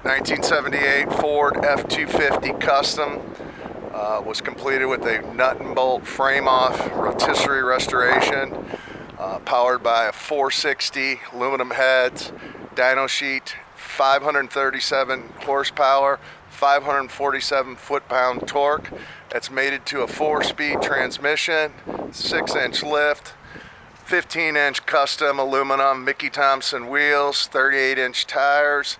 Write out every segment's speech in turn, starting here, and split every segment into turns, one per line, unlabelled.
1978 Ford F250 Custom was completed with a nut and bolt frame-off rotisserie restoration, powered by a 460 aluminum heads, dyno sheet, 537 horsepower, 547 foot-pound torque. That's mated to a 4-speed transmission, 6-inch lift, 15-inch custom aluminum Mickey Thompson wheels, 38-inch tires.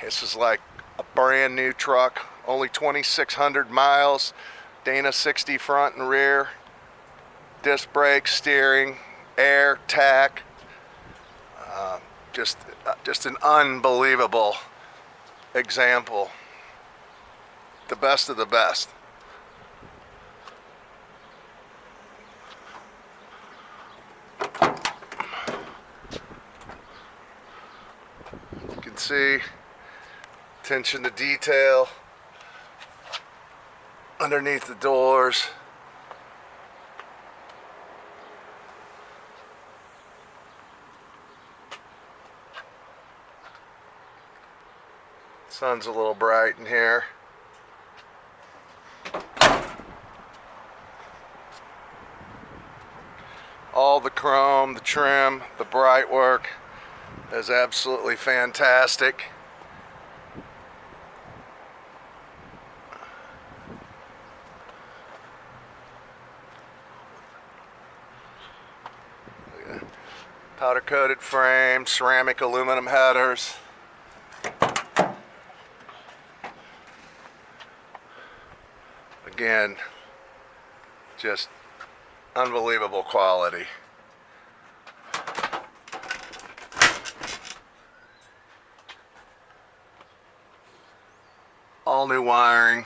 This is like a brand new truck, only 2,600 miles, Dana 60 front and rear, disc brakes, steering, air, tack. Just an unbelievable example. The best of the best. You can see attention to detail underneath the doors. Sun's a little bright in here. All the chrome, the trim, the bright work is absolutely fantastic. Powder coated frame, ceramic aluminum headers. Again, just unbelievable quality. All new wiring.